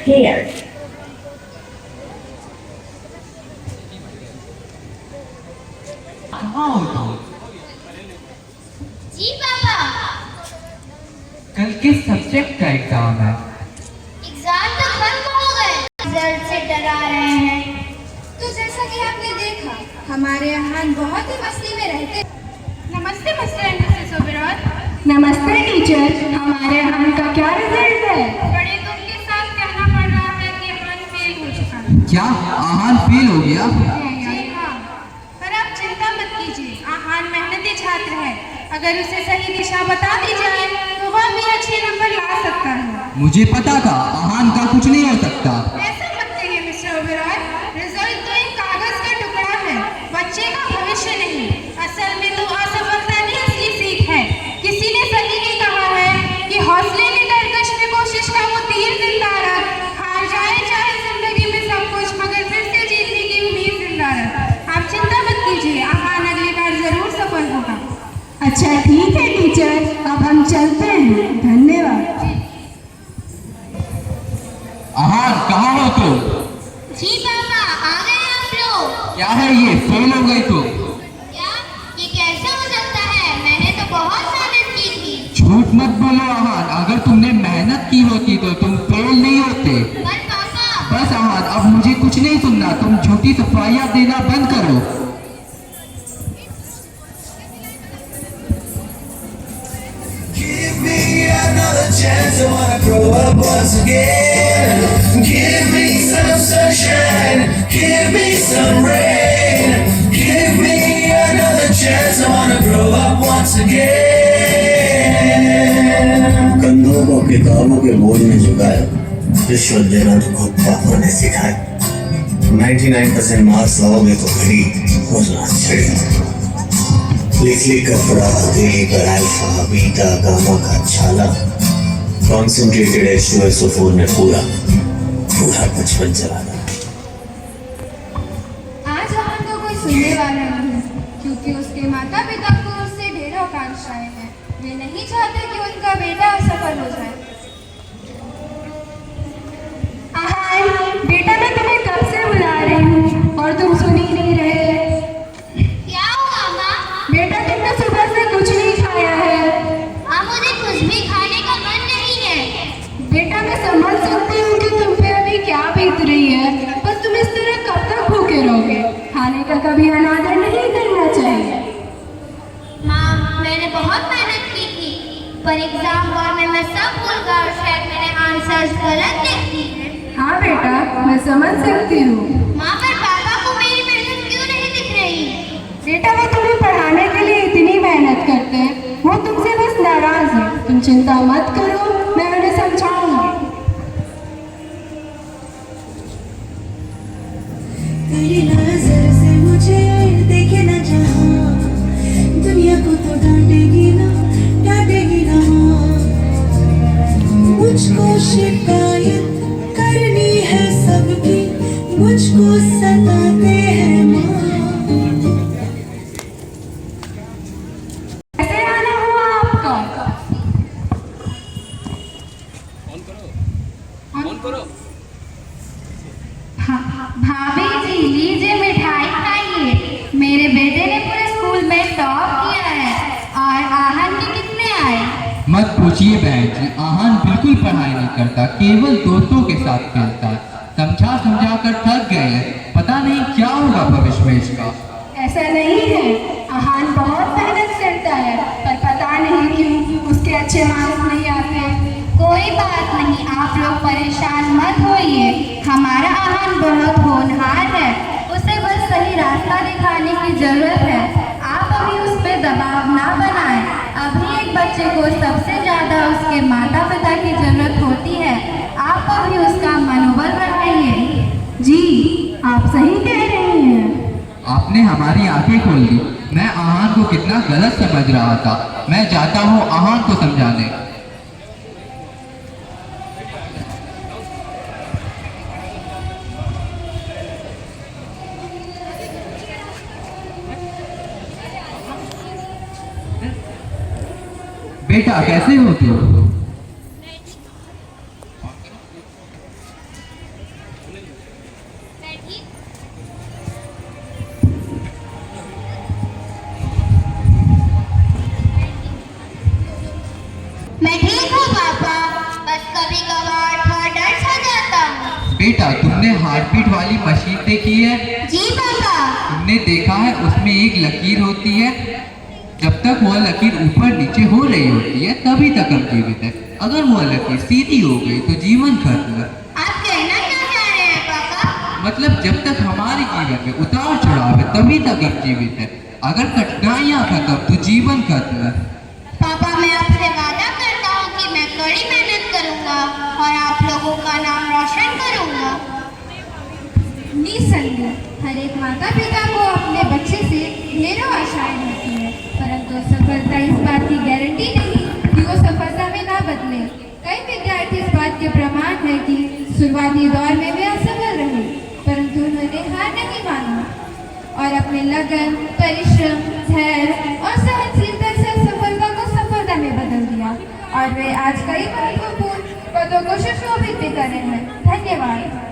scared. कहाँ हो तुम? जी पापा। कल किस सब्जेक्ट का एग्जाम है? एग्जाम तो खत्म हो गए, रिजल्ट से डरा रहे हैं। तो जैसा कि आपने देखा, हमारे यहाँ बहुत ही मस्ती में रहते। नमस्ते मिस्टर एंड मिसेस ओबेरॉय। नमस्ते टीचर, हमारे यहाँ का क्या रिजल्ट है? बड़े दुख के साथ कहना पड़ रहा है कि आहान फेल हो चुका है। क्या आहान फेल हो गया? जी हाँ, पर आप चिंता मत कीजिए, आहान मेहनती छात्र है। अगर उसे सही दिशा बता दी जाए तो वह भी अच्छे नंबर ला सकता है। मुझे पता था आहान का कुछ नहीं हो सकता। ऐसा मत कहिए मिस्टर ओबेरॉय, रिजल्ट तो एक कागज का टुकड़ा है, बच्चे का भविष्य नहीं। असल में तो असफलता ही असली सीख है। किसी ने सही ही कहा है कि हौसले की तरकश में कोशिश का वो तीर जिंदा रह, हार जाए चाहे जिंदगी में सब कुछ, मगर फिर से जीतने की उम्मीद जिंदा रह। आप चिंता मत कीजिए, आहान अगली बार जरूर सफल होगा। अच्छा ठीक है टीचर, अब हम चलते हैं। धन्यवाद। आहान कहाँ हो तुम? जी पापा, आ गए आप लोग। क्या है ये, फेल हो गई तुम? क्या ये कैसे हो सकता है? मैंने तो बहुत मेहनत की थी। झूठ मत बोलो आहान, अगर तुमने मेहनत की होती तो तुम फेल नहीं होते। पर पापा। बस आहान, अब मुझे कुछ नहीं सुनना, तुम झूठी सफाइयाँ देना बंद करो। Give me another chance, I wanna grow up once again. Give me some sunshine, give me some rain. Give me another chance, I wanna grow up once again. कंधों को किताबों के बोझ में झुकाया, रिश्वत देना तो खुद पापा ने सिखाया। 99% मार्क्स लाओगे तो घड़ी रोजना छड़ी। लिख लिख कर पढ़ा दिल्ली पर अल्फा बीटा गामा का छाला। कॉन्सेंट्रेटेड H2SO4 में पूरा बचपन चला गया। आज आहान को कोई सुनने वाला नहीं, क्योंकि उसके माता पिता को उससे ढेरों आकांक्षाएं हैं। वे नहीं चाहते कि उनका बेटा असफल हो जाए। आहान बेटा, मैं तुम्हें कब से बुला रही हूँ और तुम सुन ही नहीं रहे। क्या हुआ माँ? बेटा तुमने सुबह से कुछ नहीं खाया है। माँ, मुझे कुछ भी खाने का मन नहीं है। बेटा मैं समझ सकती हूँ कि तुम पे अभी क्या बीत रही है, पर तुम इस तरह कब तक भूखे रहोगे? खाने का कभी अनादर नहीं करना चाहिए। माँ, मैंने बहुत मेहनत की थी, पर एग्जाम हॉल में मैं सब भूल गया और शायद मैंने आंसर्स गलत लिख दिए। हाँ बेटा, मैं समझ सकती हूँ। माँ, पर पापा को मेरी मेहनत क्यों नहीं दिख रही? बेटा वो तुम्हें पढ़ाने के लिए इतनी मेहनत करते हैं, वो तुमसे बस नाराज है। तुम चिंता मत करो, मैं उन्हें समझाऊंगी। तेरी नजर से मुझे देखे न जहाँ, दुनिया को तो डांटेगी ना मुझको शिकायत करनी है सबकी, मुझको सताते हैं माँ। कैसे आना हुआ आपका? भाभी जी, लीजिए मिठाई खाइए। मेरे बेटे ने पूरे स्कूल में टॉप किया है। और आहान के कितने आए? मत पूछिए बहन जी, आहान बिल्कुल पढ़ाई नहीं करता, केवल दोस्तों के साथ खेलता है। समझा समझा कर थक गए हैं, पता नहीं क्या होगा भविष्य में इसका। ऐसा नहीं है, आहान बहुत मेहनत करता है, पर पता नहीं क्यों उसके अच्छे मार्क्स नहीं आते। कोई बात नहीं, आप लोग परेशान मत होइए। हमारा आहान बहुत होनहार है, उसे बस सही रास्ता दिखाने की जरूरत है। आप अभी उस पर दबाव ना बनाएं। अभी एक बच्चे को सबसे ज्यादा उसके माता पिता की जरूरत होती है। आप अभी उसका मनोबल बढ़ाइए। जी आप सही कह रही हैं। आपने हमारी आंखें खोल दी। मैं आहान को कितना गलत समझ रहा था। मैं जाता हूँ आहान को समझाने। बेटा कैसे हो तुम? बेटा तुमने हार्ट बीट वाली मशीन देखी है? जी पापा। तुमने देखा है उसमें एक लकीर होती है, जब तक वह लकीर ऊपर नीचे हो रही होती है तभी तक हम जीवित है। अगर वह लकीर सीधी हो गई तो जीवन खत्म। आप कहना क्या चाह रहे हैं पापा? मतलब जब तक हमारे जीवन में उतार चढ़ाव है तभी तक हम जीवित है। अगर कठिनाइयाँ खत्म तो जीवन खत्म। पापा मैं आपसे वादा करता हूँ कि मैं कड़ी मेहनत करूँगा और आप लोगों का नाम रोशन करूँगा। निसंदेह हर एक माता पिता को अपने बच्चे से ढेरों आशाएं होती है, परंतु सफलता इस बात की गारंटी नहीं कि वो सफलता में ना बदले। कई विद्यार्थी इस बात के प्रमाण है कि शुरुआती दौर में वे असफल रहे, परंतु उन्होंने हार नहीं माना और अपने लगन, परिश्रम, धैर्य और सहनशीलता से सफलता को सफलता में बदल दिया और वे आज कई महत्वपूर्ण पदों को सुशोभित भी कर रहे हैं। धन्यवाद।